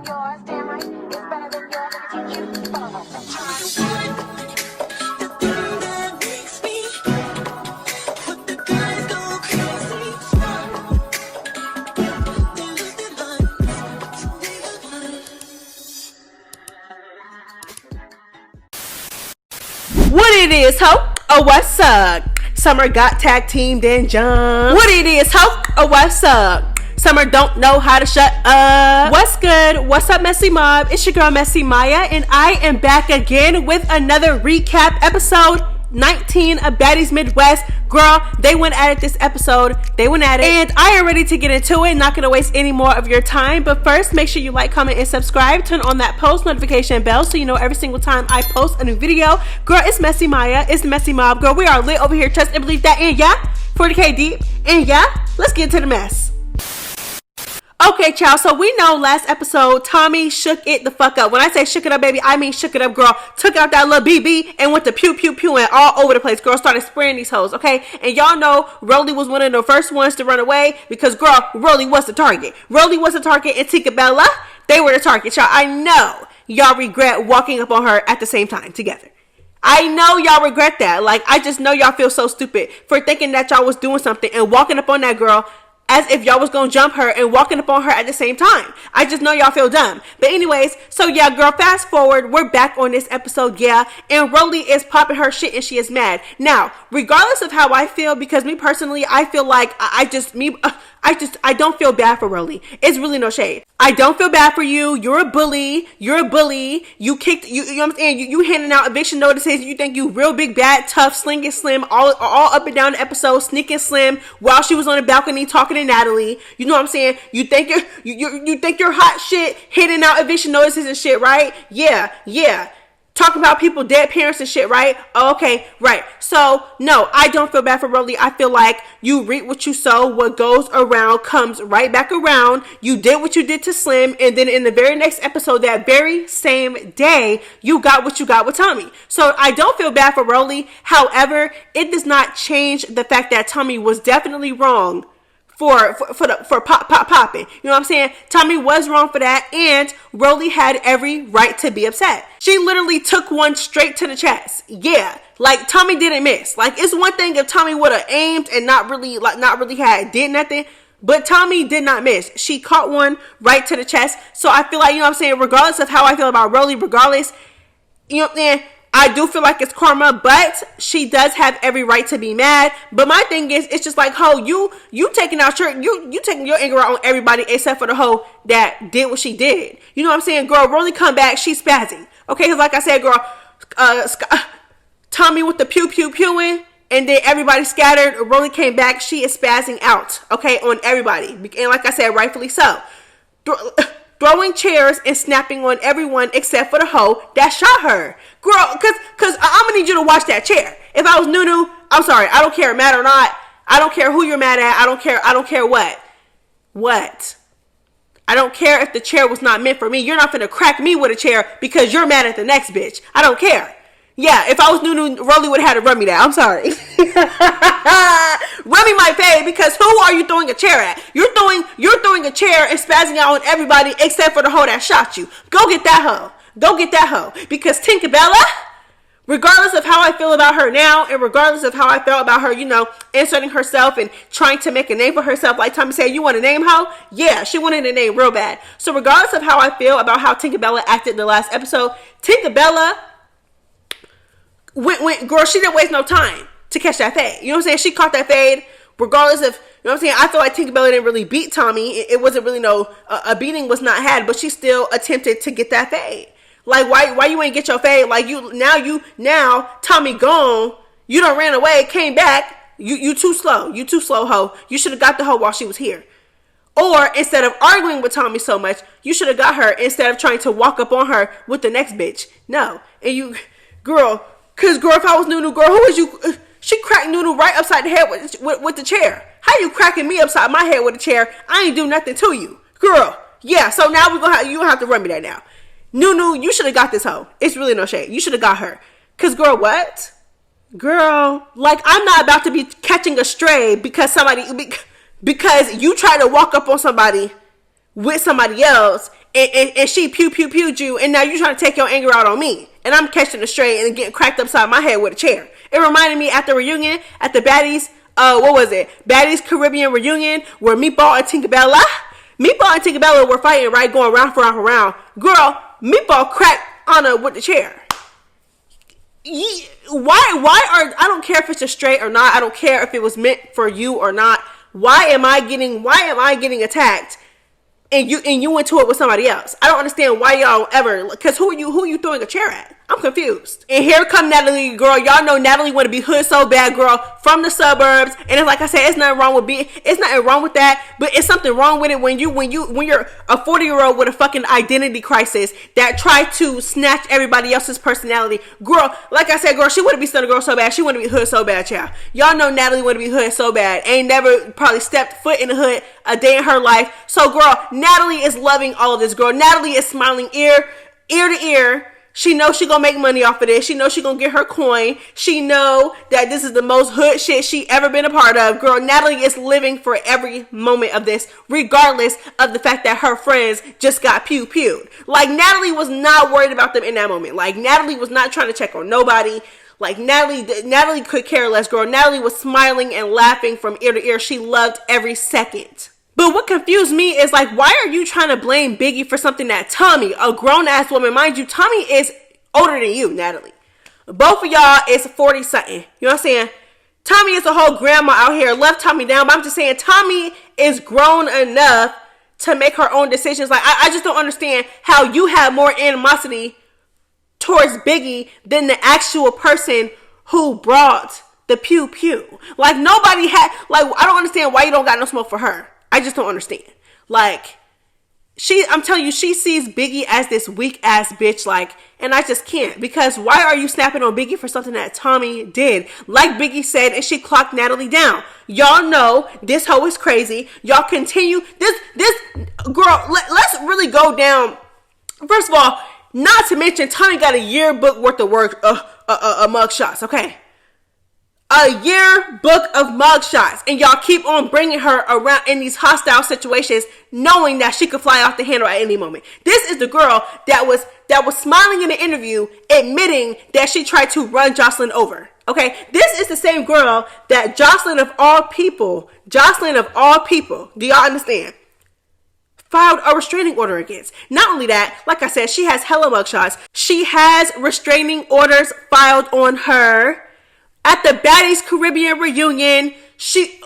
Yours, damn right, it's better than yours. I can teach you. What it is, ho? Oh, what's up? Summer got tag teamed and jumped. What it is, ho? Oh, what's up? Summer don't know how to shut up. What's good? What's up, Messy Mob? It's your girl, MessyMya, and I am back again with another recap episode 19 of Baddies Midwest. Girl, they went at it this episode. They went at it. And I am ready to get into it. Not going to waste any more of your time. But first, make sure you like, comment, and subscribe. Turn on that post notification bell so you know every single time I post a new video. Girl, it's MessyMya. It's the Messy Mob. Girl, we are lit over here. Trust and believe that. And yeah, 40K deep. And yeah, let's get into the mess. Okay, child, so we know last episode, Tommy shook it the fuck up. When I say shook it up, baby, I mean shook it up, girl. Took out that little BB and went to pew, pew, pew and all over the place. Girl started spraying these hoes, okay? And y'all know Roelly was one of the first ones to run away because, girl, Roelly was the target. Roelly was the target and Tinkerbella, they were the target, y'all. I know y'all regret walking up on her at the same time together. I know y'all regret that. Like, I just know y'all feel so stupid for thinking that y'all was doing something and walking up on that girl as if y'all was gonna jump her and walking up on her at the same time. I just know y'all feel dumb. But anyways, so yeah, girl, fast forward, we're back on this episode, yeah, and Roelly is popping her shit and she is mad. Now, regardless of how I feel, because me personally, I feel like I don't feel bad for Roelly. It's really no shade. I don't feel bad for you. You're a bully. You're a bully. You know what I'm saying? You handing out eviction notices. You think you real big, bad, tough, slinging slim, all up and down the episode, sneaking slim while she was on the balcony talking to Natalie. You know what I'm saying? You think you're hot shit, handing out eviction notices and shit, right? Yeah. Talking about people, dead parents and shit, right? Oh, okay, right. So, no, I don't feel bad for Roelly. I feel like you reap what you sow. What goes around comes right back around. You did what you did to Slim, and then in the very next episode, that very same day, you got what you got with Tommy. So, I don't feel bad for Roelly. However, it does not change the fact that Tommy was definitely wrong for popping. You know what I'm saying? Tommy was wrong for that, and Roelly had every right to be upset. She literally took one straight to the chest. Yeah, like Tommy didn't miss. Like, it's one thing if Tommy would have aimed and not really did nothing, but Tommy did not miss. She caught one right to the chest. So I feel like, you know what I'm saying, regardless of how I feel about Roelly, regardless, you know what I'm saying, I do feel like it's karma, but she does have every right to be mad. But my thing is, it's just like, ho, you taking your anger out on everybody except for the hoe that did what she did. You know what I'm saying? Girl, Roelly come back, she's spazzing. Okay, because like I said, girl, Tommy with the pew pew pewing, and then everybody scattered. Roelly came back, she is spazzing out, okay, on everybody. And like I said, rightfully so. Throwing chairs and snapping on everyone except for the hoe that shot her. Girl, cause I'm gonna need you to watch that chair. If I was Nunu, I'm sorry, I don't care, mad or not. I don't care who you're mad at. I don't care what. What? I don't care if the chair was not meant for me. You're not gonna crack me with a chair because you're mad at the next bitch. I don't care. Yeah, if I was Nunu, Roelly would have had to run me that. I'm sorry. Run me my pay, because who are you throwing a chair at? You're throwing a chair and spazzing out on everybody except for the hoe that shot you. Go get that hoe. Go get that hoe. Because Tinkerbella, regardless of how I feel about her now, and regardless of how I felt about her, you know, inserting herself and trying to make a name for herself, like Tommy said, you want a name, hoe? Yeah, she wanted a name real bad. So regardless of how I feel about how Tinkerbella acted in the last episode, Tinkerbella went, girl, she didn't waste no time to catch that fade. You know what I'm saying? She caught that fade regardless of, you know what I'm saying? I feel like Tinkerbella didn't really beat Tommy. It wasn't really a beating was not had, but she still attempted to get that fade. Like, why you ain't get your fade? Like, now Tommy gone. You done ran away, came back. You too slow. You too slow, hoe. You should have got the hoe while she was here. Or instead of arguing with Tommy so much, you should have got her instead of trying to walk up on her with the next bitch. No. And you, girl, because, girl, if I was Nunu, girl, who was you? She cracked Nunu right upside the head with the chair. How you cracking me upside my head with a chair? I ain't do nothing to you. Girl, yeah, so now you gonna have to run me that now. Nunu, you should have got this hoe. It's really no shade. You should have got her. Because, girl, what? Girl, like, I'm not about to be catching a stray because you try to walk up on somebody with somebody else, and she pewed you, and now you're trying to take your anger out on me, and I'm catching it straight and getting cracked upside my head with a chair. It reminded me at the reunion, at the Baddies, what was it? Baddies Caribbean reunion, where Meatball and Tinkerbella were fighting, right? Going round for round. Girl, Meatball cracked Anna with the chair. Why I don't care if it's a straight or not. I don't care if it was meant for you or not. Why am I getting attacked? And you went to it with somebody else. I don't understand why y'all ever, because who are you throwing a chair at? I'm confused. And here come Natalie, girl. Y'all know Natalie want to be hood so bad, girl, from the suburbs. And it's like I said, it's nothing wrong with that, but it's something wrong with it when you're a 40-year-old with a fucking identity crisis that tried to snatch everybody else's personality. Girl, like I said, girl, she want to be Stunner Girl so bad. She want to be hood so bad, child. Y'all know Natalie want to be hood so bad. Ain't never probably stepped foot in the hood a day in her life. So, girl, Natalie is loving all of this, girl. Natalie is smiling ear to ear. She knows she gonna make money off of this. She knows she gonna get her coin. She know that this is the most hood shit she ever been a part of. Girl, Natalie is living for every moment of this, regardless of the fact that her friends just got pewed. Like, Natalie was not worried about them in that moment. Like, Natalie was not trying to check on nobody. Like, Natalie could care less, girl. Natalie was smiling and laughing from ear to ear. She loved every second. But what confused me is, like, why are you trying to blame Biggie for something that Tommy, a grown-ass woman, mind you, Tommy is older than you, Natalie. Both of y'all is 40-something. You know what I'm saying? Tommy is a whole grandma out here. Left Tommy down. But I'm just saying, Tommy is grown enough to make her own decisions. Like, I just don't understand how you have more animosity towards Biggie than the actual person who brought the pew. Like, nobody had, like, I don't understand why you don't got no smoke for her. I just don't understand. Like, I'm telling you, she sees Biggie as this weak ass bitch, like, and I just can't, because why are you snapping on Biggie for something that Tommy did? Like Biggie said, and she clocked Natalie down. Y'all know this hoe is crazy. Y'all continue this girl. Let's really go down. First of all, not to mention Tommy got a yearbook worth of work, mug shots. Okay. A yearbook of mugshots, and y'all keep on bringing her around in these hostile situations, knowing that she could fly off the handle at any moment. This is the girl that was smiling in the interview, admitting that she tried to run Jocelyn over. Okay, this is the same girl that Jocelyn of all people, do y'all understand? Filed a restraining order against. Not only that, like I said, she has hella mugshots. She has restraining orders filed on her. At the Baddies Caribbean reunion, she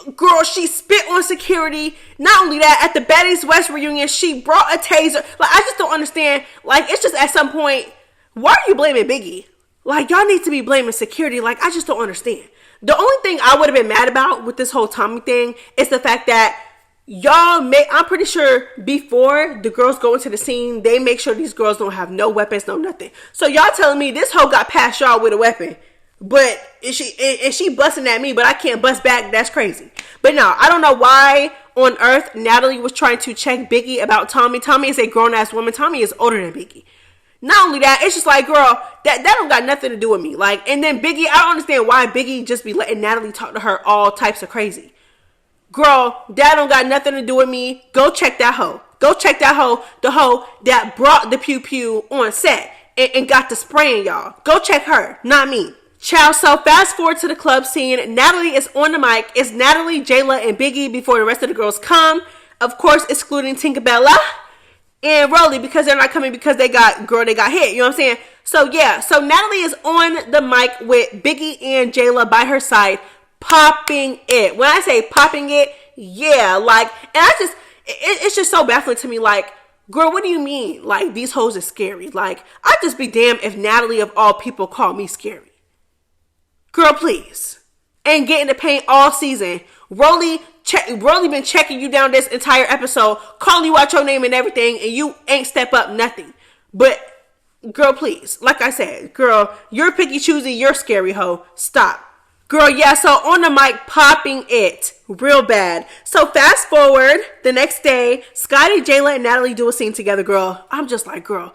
spit on security. Not only that, at the Baddies West reunion, she brought a taser. Like, I just don't understand. Like, it's just at some point, why are you blaming Biggie? Like, y'all need to be blaming security. Like, I just don't understand. The only thing I would have been mad about with this whole Tommy thing is the fact that I'm pretty sure before the girls go into the scene, they make sure these girls don't have no weapons, no nothing. So y'all telling me this hoe got past y'all with a weapon. But she busting at me, but I can't bust back. That's crazy. But no, I don't know why on earth Natalie was trying to check Biggie about Tommy. Tommy is a grown-ass woman. Tommy is older than Biggie. Not only that, it's just like, girl, that don't got nothing to do with me. Like, and then Biggie, I don't understand why Biggie just be letting Natalie talk to her all types of crazy. Girl, that don't got nothing to do with me. Go check that hoe. Go check that hoe, the hoe that brought the pew on set and got the spraying, y'all. Go check her, not me. Child, so fast forward to the club scene. Natalie is on the mic. It's Natalie, Jayla, and Biggie before the rest of the girls come. Of course, excluding Tinkerbella and Roelly, because they're not coming because they got hit. You know what I'm saying? So yeah, so Natalie is on the mic with Biggie and Jayla by her side, popping it. When I say popping it, yeah, like, and it's just so baffling to me. Like, girl, what do you mean? Like, these hoes are scary. Like, I'd just be damned if Natalie of all people called me scary. Girl, please. Ain't getting the paint all season. Roelly been checking you down this entire episode, calling you out your name and everything, and you ain't step up nothing. But, girl, please. Like I said, girl, you're picky choosy, you're scary hoe. Stop. Girl, yeah, so on the mic, popping it real bad. So fast forward, the next day, Scotty, Jayla, and Natalie do a scene together, girl. I'm just like, girl,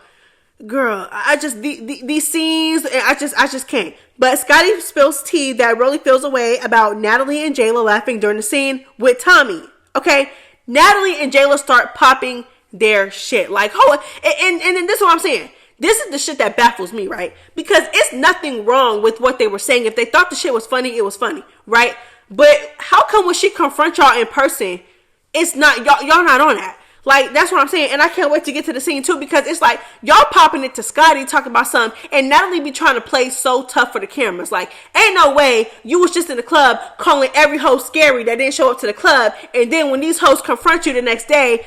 I just, these scenes, I just can't. But Scotty spills tea that Roelly feels away about Natalie and Jayla laughing during the scene with Tommy. Okay, Natalie and Jayla start popping their shit. Like, and then this is what I'm saying. This is the shit that baffles me, right? Because it's nothing wrong with what they were saying. If they thought the shit was funny, it was funny, right? But how come when she confronts y'all in person, it's not, y'all not on that? Like, that's what I'm saying. And I can't wait to get to the scene too, because it's like, y'all popping it to Scotty talking about something, and Natalie be trying to play so tough for the cameras. Like, ain't no way you was just in the club calling every host scary that didn't show up to the club, and then when these hosts confront you the next day,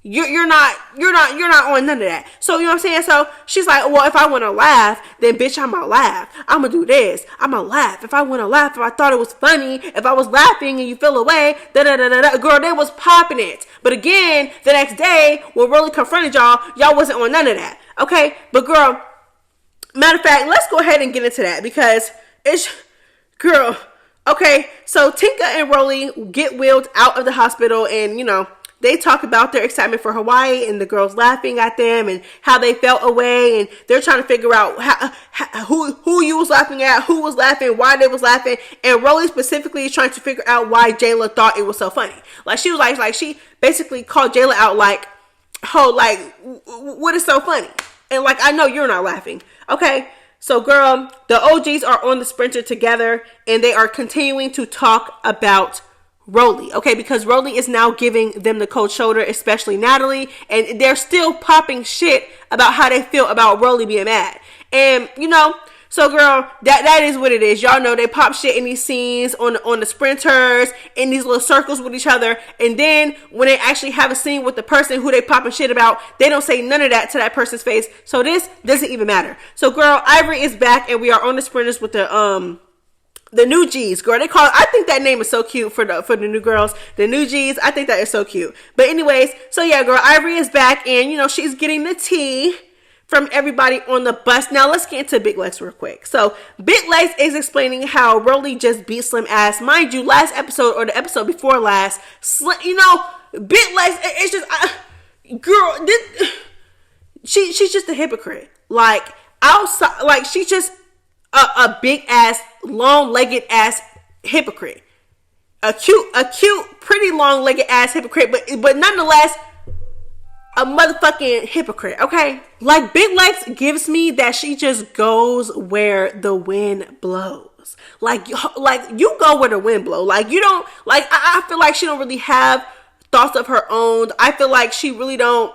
you're not on none of that. So, you know what I'm saying? So she's like, well, if I want to laugh, then bitch, I'm gonna laugh. I'm gonna do this. I'm gonna laugh. If I want to laugh, if I thought it was funny, if I was laughing and you feel away, girl, they was popping it. But again, the next day, when Roelly confronted y'all wasn't on none of that. Okay? But girl, matter of fact, let's go ahead and get into that, because girl, okay, so Tinka and Roelly get wheeled out of the hospital, and, you know, they talk about their excitement for Hawaii, and the girls laughing at them and how they felt away, and they're trying to figure out who you was laughing at, who was laughing, why they was laughing, and Roelly specifically is trying to figure out why Jayla thought it was so funny. Like, she was like she basically called Jayla out like, oh, like, what is so funny? And like, I know you're not laughing. Okay, so girl, the OGs are on the Sprinter together, and they are continuing to talk about Roelly, okay, because Roelly is now giving them the cold shoulder, especially Natalie, and they're still popping shit about how they feel about Roelly being mad. And, you know, so girl, that is what it is. Y'all know they pop shit in these scenes on the Sprinters, in these little circles with each other, and then when they actually have a scene with the person who they popping shit about, they don't say none of that to that person's face. So this doesn't even matter. So girl, Ivory is back, and we are on the Sprinters with the new G's, girl. They call it, I think that name is so cute for the new girls. The new G's, I think that is so cute. But anyways, so yeah, girl, Ivory is back, and, you know, she's getting the tea from everybody on the bus. Now let's get into Big Legs real quick. So Big Legs is explaining how Roelly just beat Slim ass. Mind you, last episode or the episode before last, Slim, you know, Big Legs, it's just, girl, she's just a hypocrite. Like, outside, like, she's just a big ass, long-legged ass hypocrite. A cute, pretty long-legged ass hypocrite, but nonetheless, a motherfucking hypocrite, okay? Like, Big Legs gives me that she just goes where the wind blows. Like you go where the wind blows. Like, you don't, like, I feel like she don't really have thoughts of her own. I feel like she really don't,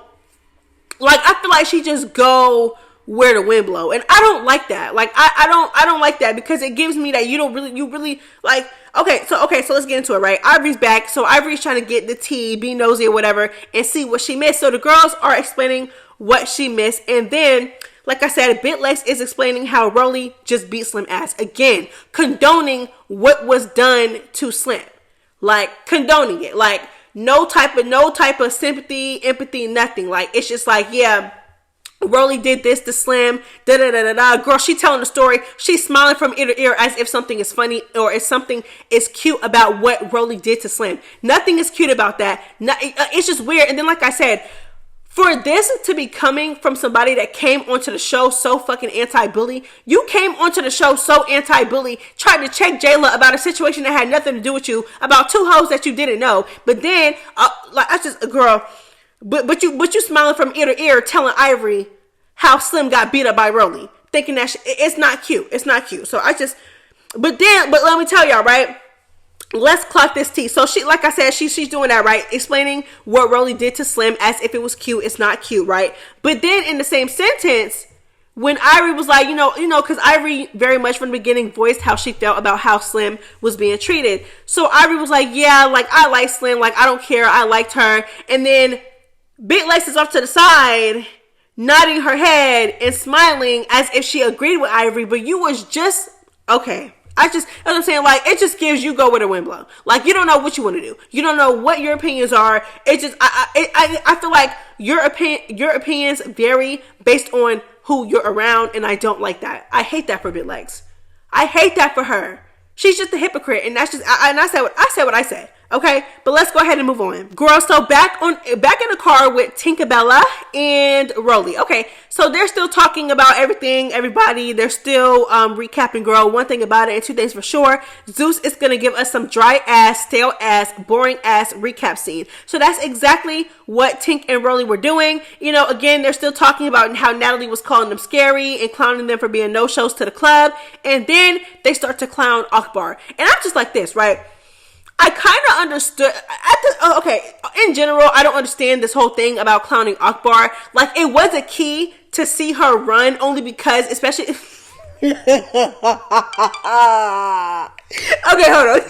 like, I feel like she just go where the wind blow, and I don't like that. Like, I don't like that, because it gives me that you really like, okay, so let's get into it, right? Ivory's back, so Ivory's trying to get the tea, be nosy or whatever, and see what she missed. So the girls are explaining what she missed, and then, like I said, Big Legs is explaining how Roelly just beat Slim ass again, condoning what was done to Slim, like condoning it, like no type of sympathy, empathy, nothing. Like, it's just like, yeah, Roelly did this to Slim, Girl, she telling the story. She's smiling from ear to ear as if something is funny or if something is cute about what Roelly did to Slim. Nothing is cute about that. It's just weird. And then, like I said, for this to be coming from somebody that came onto the show so fucking anti-bully, you came onto the show so anti-bully, tried to check Jayla about a situation that had nothing to do with you, about two hoes that you didn't know. But then, like, I just, girl, But you smiling from ear to ear, telling Ivory how Slim got beat up by Roelly, thinking that it's not cute. It's not cute. So but let me tell y'all, right? Let's clock this tea. So she, like I said, she's doing that, right? Explaining what Roelly did to Slim as if it was cute. It's not cute, right? But then in the same sentence, when Ivory was like, you know, because Ivory very much from the beginning voiced how she felt about how Slim was being treated. So Ivory was like, yeah, like, I like Slim. Like, I don't care. I liked her. And then Big Legs is off to the side, nodding her head and smiling as if she agreed with Ivory, but you was just, okay. As I'm saying, like, it just gives you go where the wind blow. Like, you don't know what you want to do. You don't know what your opinions are. It just, I feel like your opinions vary based on who you're around, and I don't like that. I hate that for Big Legs. I hate that for her. She's just a hypocrite, and that's just, I said what I said. Okay, but let's go ahead and move on. Girl, so back in the car with Tinkerbella and Roelly. Okay, so they're still talking about everything, everybody. They're still recapping, girl. One thing about it, and two things for sure. Zeus is going to give us some dry ass, stale ass, boring ass recap scene. So that's exactly what Tink and Roelly were doing. You know, again, they're still talking about how Natalie was calling them scary and clowning them for being no-shows to the club. And then they start to clown Akbar. And I'm just like this, right? I kind of understood, in general, I don't understand this whole thing about clowning Akbar. Like, it was a key to see her run, only because, especially... Okay, hold on.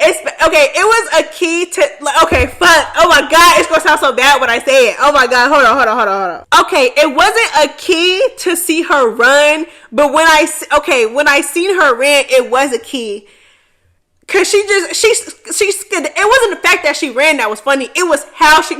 It was a key to, oh my God, it's gonna sound so bad when I say it. Oh my God, hold on. Okay, it wasn't a key to see her run, but when I seen her run, it was a key. Cause it wasn't the fact that she ran that was funny, it was how she...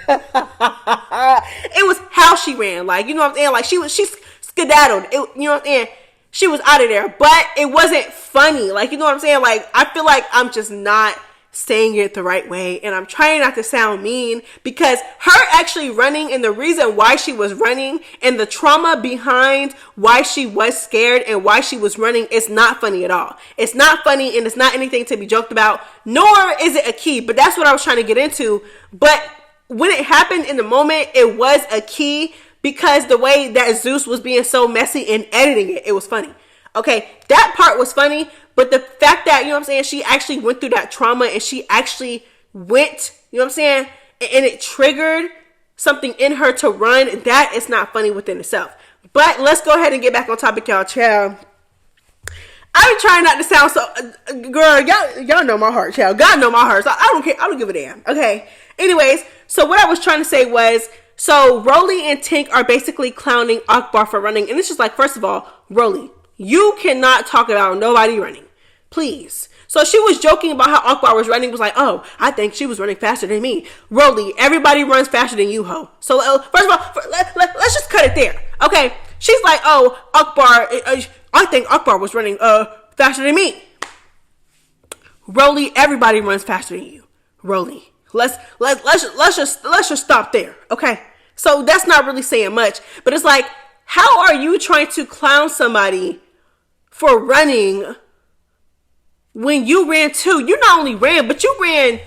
it was how she ran, like, you know what I'm saying? Like, she skedaddled, you know what I'm saying? She was out of there, but it wasn't funny. Like, you know what I'm saying? Like, I feel like I'm just not saying it the right way, and I'm trying not to sound mean, because her actually running and the reason why she was running and the trauma behind why she was scared and why she was running is not funny at all. It's not funny, and it's not anything to be joked about, nor is it a key, but that's what I was trying to get into. But when it happened in the moment, it was a key, because the way that Zeus was being so messy and editing it was funny. Okay, that part was funny, but the fact that, you know what I'm saying, she actually went through that trauma and she actually went, you know what I'm saying, and it triggered something in her to run, that is not funny within itself. But let's go ahead and get back on topic, y'all. Child, I've been trying not to sound so, girl, y'all know my heart, child. God know my heart, so I don't care, I don't give a damn. Okay, anyways, so what I was trying to say was, so Roelly and Tink are basically clowning Akbar for running. And it's just like, first of all, Roelly, you cannot talk about nobody running. Please. So she was joking about how Akbar was running. Was like, oh, I think she was running faster than me. Roelly, everybody runs faster than you, ho. So first of all, let's just cut it there. Okay. She's like, oh, Akbar, I think Akbar was running faster than me. Roelly, everybody runs faster than you. Roelly. Let's just stop there, okay? So that's not really saying much, but it's like, how are you trying to clown somebody for running when you ran too? You not only ran, but you ran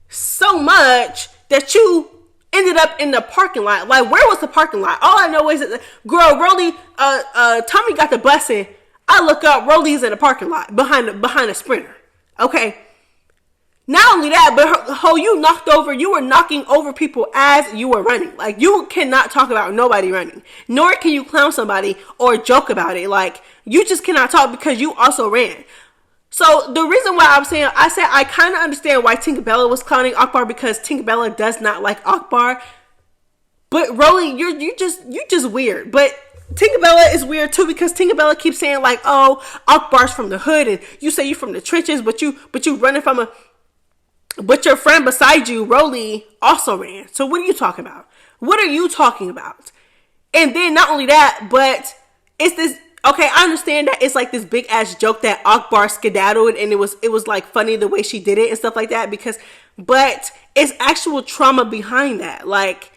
so much that you ended up in the parking lot. Like, where was the parking lot? All I know is that, girl, Roelly, Tommy got the busing. I look up, Roelly's in the parking lot behind a Sprinter, okay? Not only that, but you were knocking over people as you were running. Like, you cannot talk about nobody running, nor can you clown somebody or joke about it. Like, you just cannot talk because you also ran. So the reason why I said I kind of understand why Tinkerbella was clowning Akbar, because Tinkerbella does not like Akbar. But Roelly, you just weird. But Tinkerbella is weird too, because Tinkerbella keeps saying like, oh, Akbar's from the hood, and you say you're from the trenches, but you running from a... But your friend beside you, Roelly, also ran. So what are you talking about? What are you talking about? And then not only that, but it's this, okay, I understand that it's like this big ass joke that Akbar skedaddled, and it was like funny the way she did it and stuff like that, but it's actual trauma behind that. Like,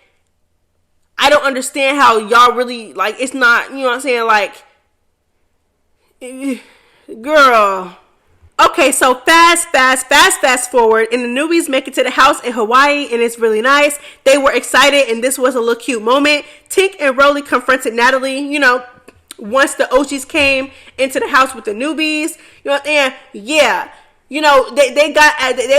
I don't understand how y'all really, like, it's not, you know what I'm saying? Like, girl. Okay, so fast forward, and the newbies make it to the house in Hawaii, and it's really nice. They were excited, and this was a little cute moment. Tink and Roelly confronted Natalie, you know, once the OGs came into the house with the newbies, you know, and yeah, you know, they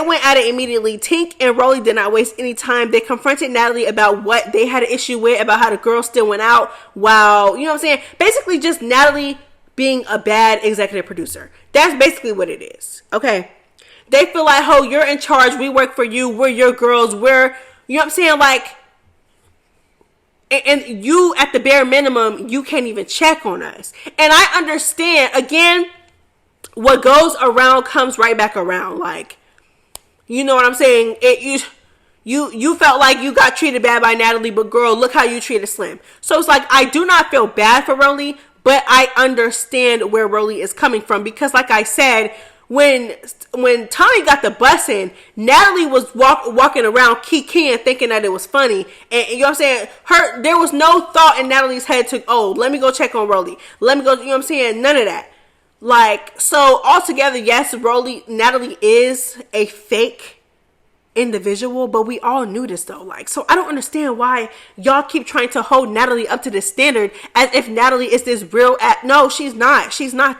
went at it immediately. Tink and Roelly did not waste any time. They confronted Natalie about what they had an issue with, about how the girls still went out while, you know what I'm saying, basically just Natalie being a bad executive producer. That's basically what it is. Okay. They feel like, oh, you're in charge. We work for you. We're your girls. We're, you know what I'm saying? Like, and you, at the bare minimum, you can't even check on us. And I understand, again, what goes around comes right back around. Like, you know what I'm saying? You felt like you got treated bad by Natalie, but girl, look how you treated Slim. So it's like, I do not feel bad for Roelly, but I understand where Roelly is coming from, because like I said, when Tommy got the busing, Natalie was walking around kicking thinking that it was funny. And you know what I'm saying? There was no thought in Natalie's head to, oh, let me go check on Roelly. Let me go, you know what I'm saying? None of that. Like, so altogether, yes, Natalie is a fake individual, but we all knew this though. Like, so I don't understand why y'all keep trying to hold Natalie up to this standard as if Natalie is this real no, she's not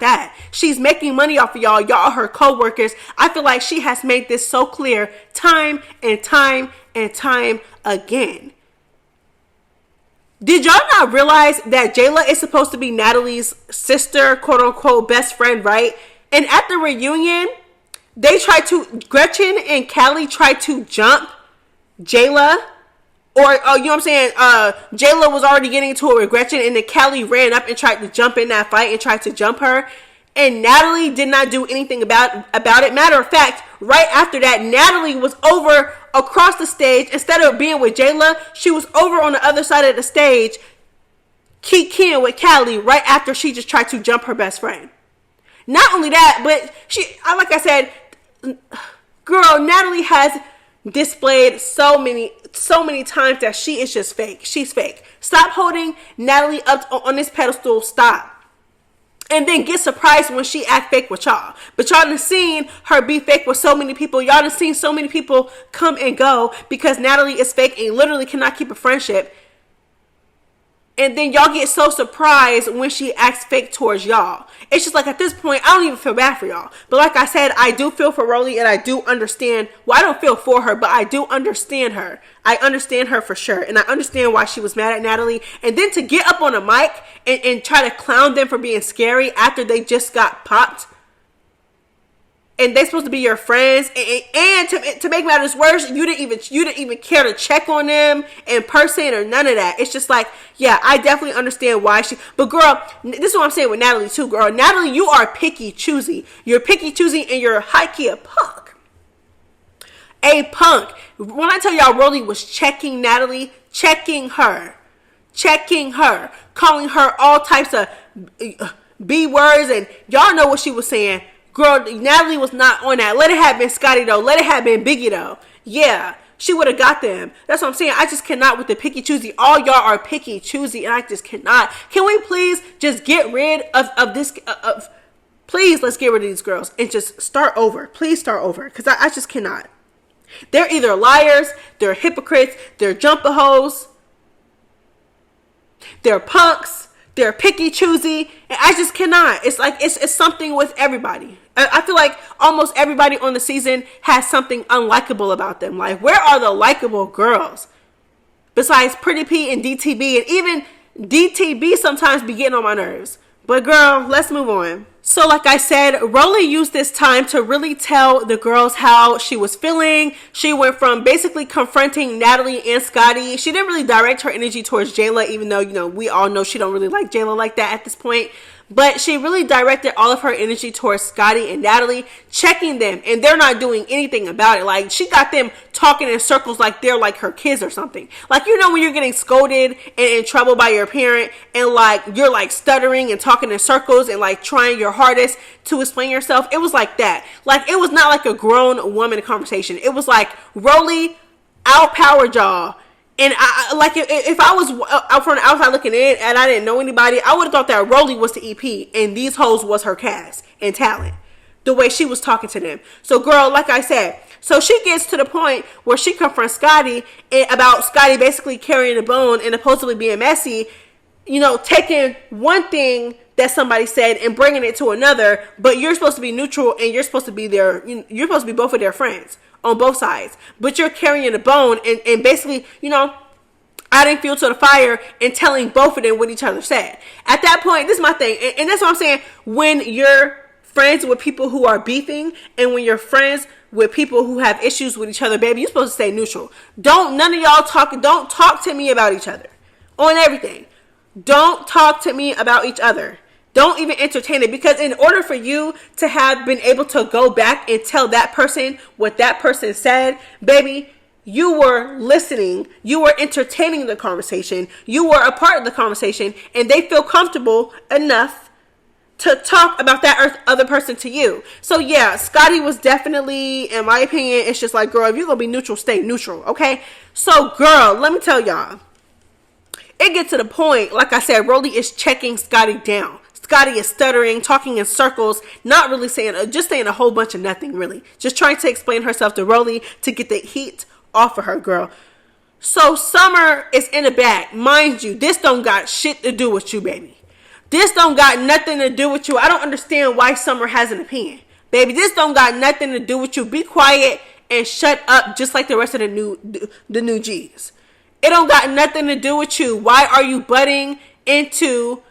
that. She's making money off of y'all are her co-workers. I feel like she has made this so clear time and time and time again. Did y'all not realize that Jayla is supposed to be Natalie's sister, quote unquote best friend, right? And at the reunion, Gretchen and Callie tried to jump Jayla, or you know what I'm saying? Jayla was already getting into it with Gretchen, and then Callie ran up and tried to jump in that fight and tried to jump her. And Natalie did not do anything about it. Matter of fact, right after that, Natalie was over across the stage. Instead of being with Jayla, she was over on the other side of the stage, kicking with Callie right after she just tried to jump her best friend. Not only that, but like I said, girl, Natalie has displayed so many times that she is just fake. She's fake. Stop holding Natalie up on this pedestal. Stop. And then get surprised when she act fake with y'all. But y'all done seen her be fake with so many people. Y'all done seen so many people come and go because Natalie is fake and literally cannot keep a friendship. And then y'all get so surprised when she acts fake towards y'all. It's just like at this point, I don't even feel bad for y'all. But like I said, I do feel for Roelly and I do understand. Well, I don't feel for her, but I do understand her. I understand her for sure. And I understand why she was mad at Natalie. And then to get up on a mic and try to clown them for being scary after they just got popped. And they're supposed to be your friends, and to make matters worse, you didn't even care to check on them in person or none of that. It's just like, yeah, I definitely understand why but girl, this is what I'm saying with Natalie too, girl. Natalie, you are picky choosy. You're picky choosy, and you're high-key a punk. A punk. When I tell y'all, Roelly was checking Natalie, checking her, calling her all types of B words, and y'all know what she was saying. Girl, Natalie was not on that. Let it have been Scotty though. Let it have been Biggie though. Yeah, she would have got them. That's what I'm saying. I just cannot with the picky choosy. All y'all are picky choosy, and I just cannot. Can we please just get rid of this? Please, let's get rid of these girls and just start over. Please start over, because I just cannot. They're either liars, they're hypocrites, they're jumper hoes, they're punks, they're picky choosy, and I just cannot. It's like it's something with everybody. I feel like almost everybody on the season has something unlikable about them. Like, where are the likable girls? Besides Pretty P and DTB, and even DTB sometimes be getting on my nerves. But girl, let's move on. So like I said, Roelly used this time to really tell the girls how she was feeling. She went from basically confronting Natalie and Scotty. She didn't really direct her energy towards Jayla, even though, you know, we all know she don't really like Jayla like that at this point. But she really directed all of her energy towards Scotty and Natalie, checking them, and they're not doing anything about it. Like, she got them talking in circles like they're like her kids or something. Like, you know when you're getting scolded and in trouble by your parent, and like you're like stuttering and talking in circles and like trying your hardest to explain yourself? It was like that. Like, it was not like a grown woman conversation. It was like, Roelly outpowered y'all. And I like, if I was out from the outside looking in and I didn't know anybody, I would have thought that Roelly was the EP and these hoes was her cast and talent, the way she was talking to them. So girl, like I said, so she gets to the point where she confronts Scotty about Scotty basically carrying the bone and supposedly being messy, you know, taking one thing that somebody said and bringing it to another, but you're supposed to be neutral and you're supposed to be you're supposed to be both of their friends on both sides, but you're carrying the bone and basically, you know, adding fuel to the fire and telling both of them what each other said. At that point, this is my thing, and that's what I'm saying, when you're friends with people who are beefing and when you're friends with people who have issues with each other, baby, you're supposed to stay neutral. Don't talk to me about each other on everything. Don't talk to me about each other. Don't even entertain it, because in order for you to have been able to go back and tell that person what that person said, baby, you were listening, you were entertaining the conversation, you were a part of the conversation, and they feel comfortable enough to talk about that other person to you. So yeah, Scotty was definitely, in my opinion, it's just like, girl, if you're gonna be neutral, stay neutral, okay? So girl, let me tell y'all, it gets to the point, like I said, Roelly is checking Scotty down. Scotty is stuttering, talking in circles, not really saying, just saying a whole bunch of nothing, really. Just trying to explain herself to Roelly to get the heat off of her, girl. So Summer is in the back. Mind you, this don't got shit to do with you, baby. This don't got nothing to do with you. I don't understand why Summer has an opinion. Baby, this don't got nothing to do with you. Be quiet and shut up just like the rest of the new G's. It don't got nothing to do with you. Why are you butting into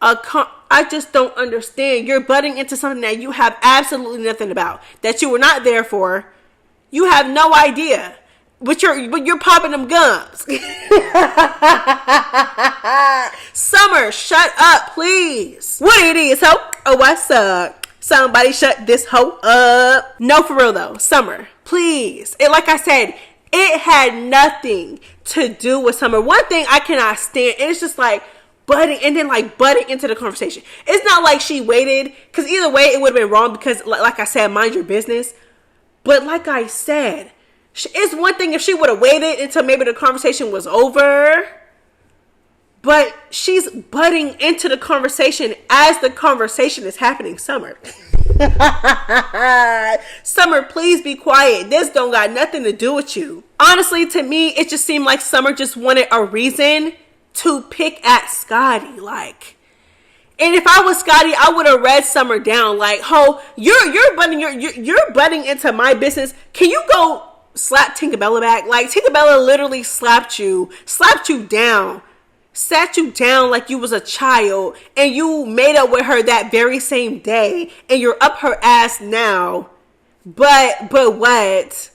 I just don't understand. You're butting into something that you have absolutely nothing about. That you were not there for. You have no idea. But you're popping them gums. Summer, shut up, please. What it is, ho? Oh, what's up? Somebody shut this hoe up. No, for real though. Summer, please. Like I said, it had nothing to do with Summer. One thing I cannot stand, and it's just like butting into the conversation. It's not like she waited, because either way it would have been wrong, because like I said, mind your business. But like I said, it's one thing if she would have waited until maybe the conversation was over, but she's butting into the conversation as the conversation is happening. Summer. Summer, please be quiet. This don't got nothing to do with you. Honestly, to me, it just seemed like Summer just wanted a reason to pick at Scotty. Like, and if I was Scotty, I would have read Summer down. Like, ho, you're butting into my business. Can you go slap Tinkerbella back? Like, Tinkerbella literally slapped you down, sat you down like you was a child, and you made up with her that very same day, and you're up her ass now. But what?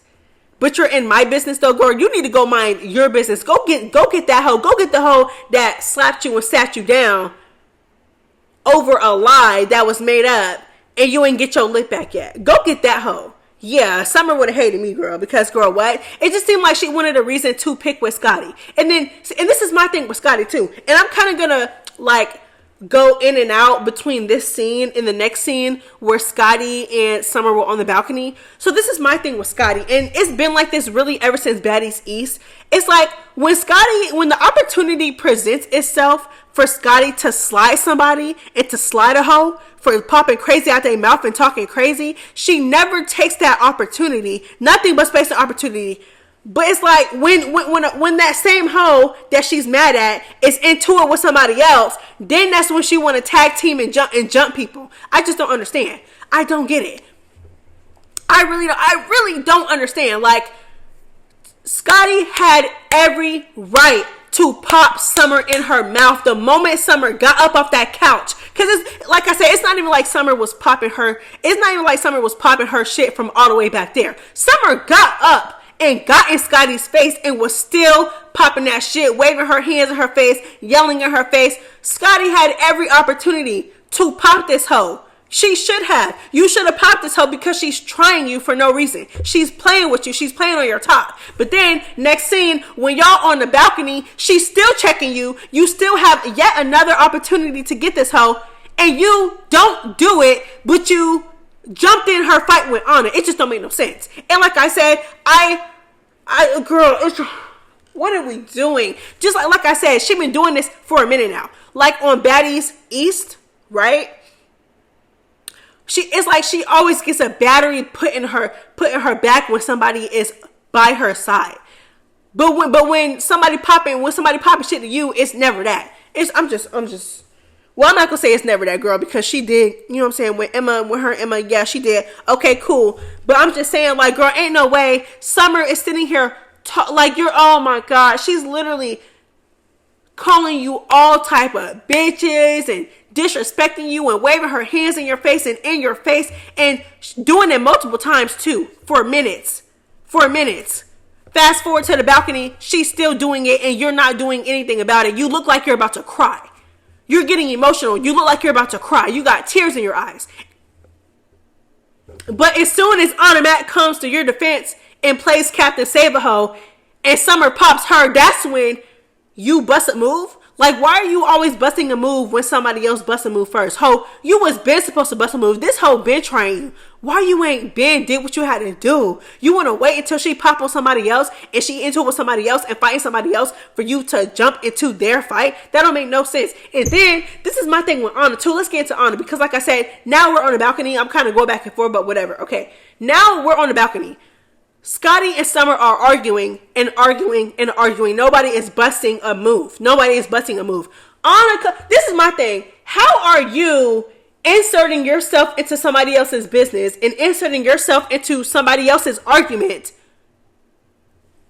But you're in my business though, girl. You need to go mind your business. Go get that hoe. Go get the hoe that slapped you and sat you down over a lie that was made up, and you ain't get your lip back yet. Go get that hoe. Yeah, Summer would have hated me, girl, because, girl, what? It just seemed like she wanted a reason to pick with Scotty. And this is my thing with Scotty, too. And I'm kind of going to, like, go in and out between this scene and the next scene where Scotty and Summer were on the balcony. So this is my thing with Scotty. And it's been like this really ever since Baddies East. It's like when the opportunity presents itself for Scotty to slide somebody and to slide a hoe for popping crazy out their mouth and talking crazy, she never takes that opportunity. Nothing but space and opportunity. But it's like when that same hoe that she's mad at is into it with somebody else, then that's when she want to tag team and jump people. I just don't understand. I don't get it. I really don't understand. Like, Scotty had every right to pop Summer in her mouth the moment Summer got up off that couch. Because it's like I said, it's not even like Summer was popping her. It's not even like Summer was popping her shit from all the way back there. Summer got up and got in Scotty's face and was still popping that shit, waving her hands in her face, yelling in her face. Scotty had every opportunity to pop this hoe. She should have. You should have popped this hoe because she's trying you for no reason. She's playing with you. She's playing on your top. But then, next scene, when y'all on the balcony, she's still checking you. You still have yet another opportunity to get this hoe, and you don't do it, but you jumped in her fight with honor. It just don't make no sense. And like I said, girl, what are we doing? Just like I said, she been doing this for a minute now. Like on Baddies East, right? It's like she always gets a battery put in her back when somebody is by her side. But when somebody popping shit to you, it's never that. I'm just. Well, I'm not gonna say it's never that, girl, because she did. You know what I'm saying? With Emma, yeah, she did. Okay, cool. But I'm just saying, like, girl, ain't no way Summer is sitting here like you're. Oh my God, she's literally calling you all type of bitches and disrespecting you and waving her hands in your face and in your face and doing it multiple times too for minutes. Fast forward to the balcony, she's still doing it and you're not doing anything about it. You look like you're about to cry. You're getting emotional. You look like you're about to cry. You got tears in your eyes. But as soon as Automatic comes to your defense and plays Captain Save-A-Ho and Summer pops her, that's when you bust a move. Like, why are you always busting a move when somebody else busts a move first? Ho, you was been supposed to bust a move. This hoe been trying you. Why you ain't been did what you had to do? You want to wait until she pop on somebody else and she into it with somebody else and fighting somebody else for you to jump into their fight? That don't make no sense. And then, this is my thing with Anna too. Let's get into Anna because like I said, now we're on the balcony. I'm kind of going back and forth, but whatever. Okay, now we're on the balcony. Scotty and Summer are arguing and arguing and arguing. Nobody is busting a move. Nobody is busting a move. Anna, this is my thing. How are you inserting yourself into somebody else's business and inserting yourself into somebody else's argument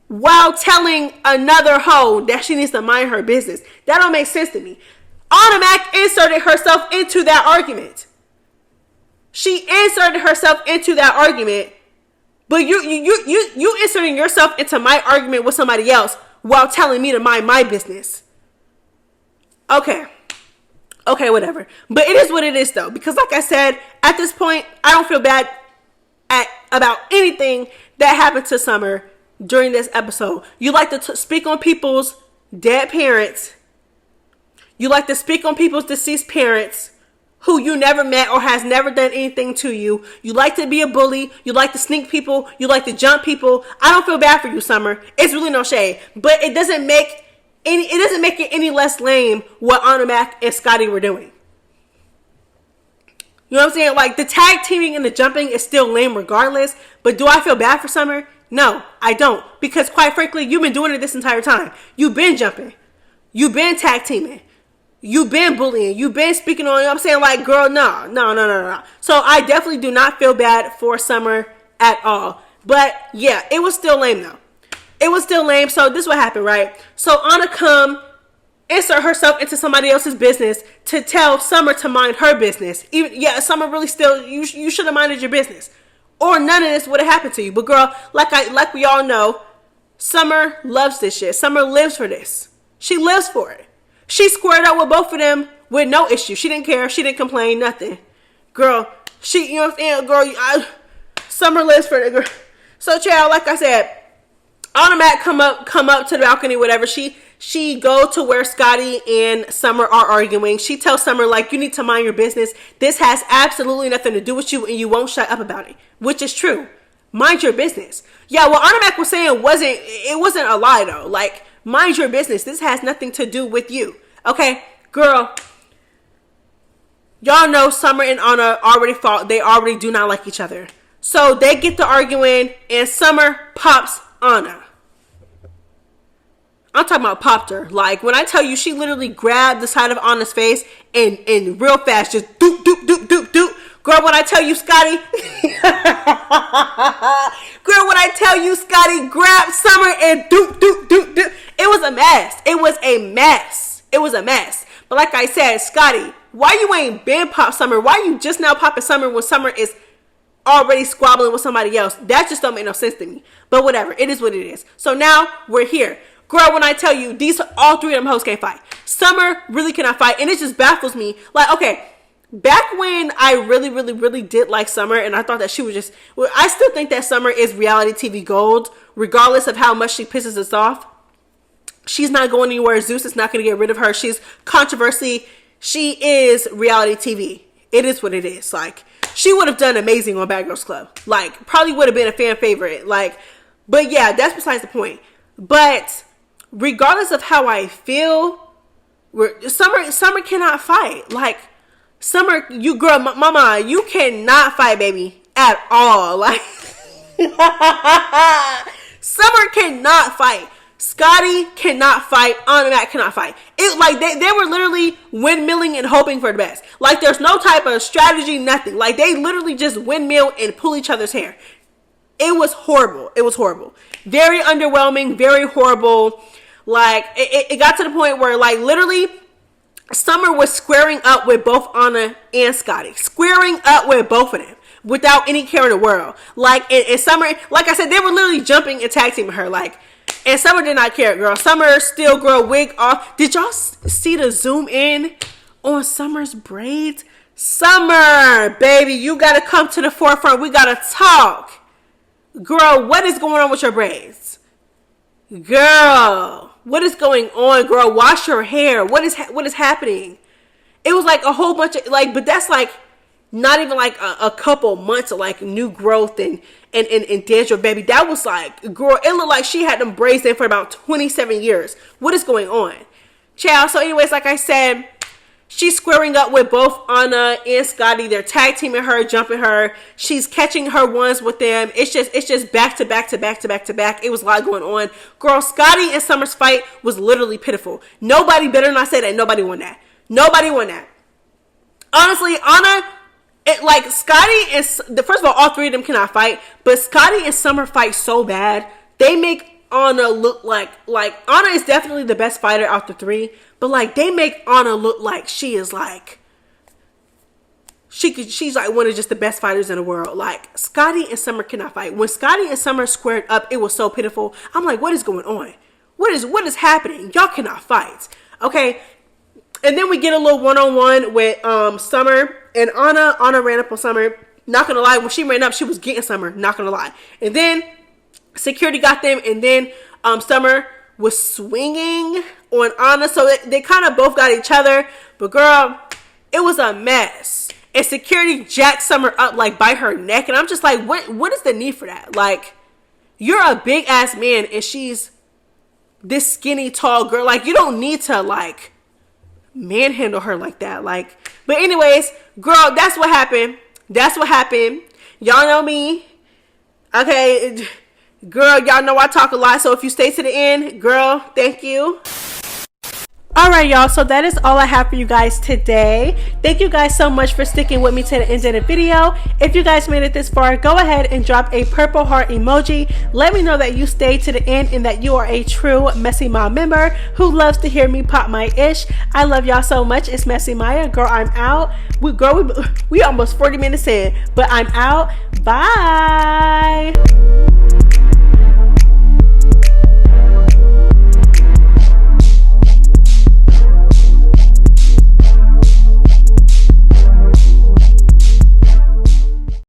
while telling another hoe that she needs to mind her business? That don't make sense to me. Anna Mac inserted herself into that argument. She inserted herself into that argument. But you inserting yourself into my argument with somebody else while telling me to mind my business. Okay, whatever. But it is what it is though. Because like I said, at this point, I don't feel bad about anything that happened to Summer during this episode. You like to speak on people's dead parents. You like to speak on people's deceased parents who you never met or has never done anything to you. You like to be a bully. You like to sneak people. You like to jump people. I don't feel bad for you, Summer. It's really no shade. But it doesn't make it any less lame what Anna Mac and Scotty were doing. You know what I'm saying? Like, the tag teaming and the jumping is still lame regardless. But do I feel bad for Summer? No, I don't. Because quite frankly, you've been doing it this entire time. You've been jumping. You've been tag teaming. You've been bullying. You've been speaking on, you know what I'm saying? Like, girl, no. So I definitely do not feel bad for Summer at all. But yeah, it was still lame though. It was still lame. So this is what happened, right? So Anna come, insert herself into somebody else's business to tell Summer to mind her business. Summer really still, you should have minded your business. Or none of this would have happened to you. But girl, like we all know, Summer loves this shit. Summer lives for this. She lives for it. She squared up with both of them with no issue. She didn't care. She didn't complain. Nothing. Girl, you know what I'm saying? Girl, Summer lives for it. Girl. So, child, like I said, Anna Mac come up to the balcony, whatever. She go to where Scotty and Summer are arguing. She tells Summer, like, you need to mind your business. This has absolutely nothing to do with you, and you won't shut up about it, which is true. Mind your business. Yeah, what Anna Mac was saying wasn't a lie, though. Like, mind your business. This has nothing to do with you. Okay, girl. Y'all know Summer and Anna already fought. They already do not like each other. So they get to arguing and Summer pops Anna. I'm talking about popped her. Like, when I tell you, she literally grabbed the side of Anna's face and real fast just doop, doop, doop, doop, doop. Girl, when I tell you, Scotty. Girl, when I tell you, Scotty grabbed Summer and doop, doop, doop, doop. It was a mess. It was a mess. But like I said, Scotty, why you ain't been pop Summer? Why you just now popping Summer when Summer is already squabbling with somebody else? That just don't make no sense to me. But whatever. It is what it is. So now we're here. Girl, when I tell you, all three of them hoes can't fight. Summer really cannot fight. And it just baffles me. Like, okay, back when I really, really, really did like Summer, and I thought that she was just, I still think that Summer is reality TV gold, regardless of how much she pisses us off. She's not going anywhere. Zeus is not going to get rid of her. She's controversy. She is reality TV. It is what it is. Like, she would have done amazing on Bad Girls Club. Like, probably would have been a fan favorite. Like, but yeah, that's besides the point. But regardless of how I feel, Summer cannot fight. Like, Summer, you girl, mama, you cannot fight, baby, at all. Like, Summer cannot fight. Scotty cannot fight. Anna Mac cannot fight. It like they were literally windmilling and hoping for the best. Like, there's no type of strategy, nothing. Like, they literally just windmill and pull each other's hair. It was horrible. It was horrible. Very underwhelming. Very horrible. Like, it got to the point where, like, literally, Summer was squaring up with both Anna and Scotty. Squaring up with both of them without any care in the world. Like, and Summer, like I said, they were literally jumping and tag teaming her. Like, and Summer did not care, girl. Summer still, girl, wig off. Did y'all see the zoom in on Summer's braids? Summer, baby, you got to come to the forefront. We got to talk. Girl, what is going on with your braids? Girl, what is going on, girl? Wash your hair. What is happening? It was like a whole bunch of like, but that's like not even like a couple months of like new growth and dandruff, baby. That was like, girl, it looked like she had them braids in for about 27 years. What is going on, child? So anyways, like I said, she's squaring up with both Anna and Scotty. They're tag teaming her, jumping her. She's catching her ones with them. It's just back to back to back to back to back. It was a lot going on. Girl, Scotty and Summer's fight was literally pitiful. Nobody better not say that. Nobody won that. Nobody won that. Honestly, Anna, like Scotty and first of all three of them cannot fight, but Scotty and Summer fight so bad. They make Anna look like Anna is definitely the best fighter out the three, but like they make Anna look like she is like she's like one of just the best fighters in the world. Like Scotty and Summer cannot fight. When Scotty and Summer squared up, it was so pitiful. I'm like, what is going on? What is happening? Y'all cannot fight. Okay. And then we get a little one-on-one with Summer and Anna. Anna ran up on Summer. Not gonna lie, when she ran up, she was getting Summer. Not gonna lie. And then security got them, and then Summer was swinging on Anna. So they kind of both got each other. But girl, it was a mess. And security jacked Summer up like by her neck. And I'm just like, what is the need for that? Like, you're a big ass man and she's this skinny, tall girl. Like, you don't need to like manhandle her like that. Like, but anyways, girl, that's what happened. That's what happened. Y'all know me. Okay, girl, y'all know I talk a lot, so if you stay to the end, girl, thank you. Alright, y'all, so that is all I have for you guys today. Thank you guys so much for sticking with me to the end of the video. If you guys made it this far, go ahead and drop a purple heart emoji. Let me know that you stayed to the end and that you are a true MessyMya member who loves to hear me pop my ish. I love y'all so much. It's MessyMya. Girl, I'm out. We almost 40 minutes in, but I'm out. Bye.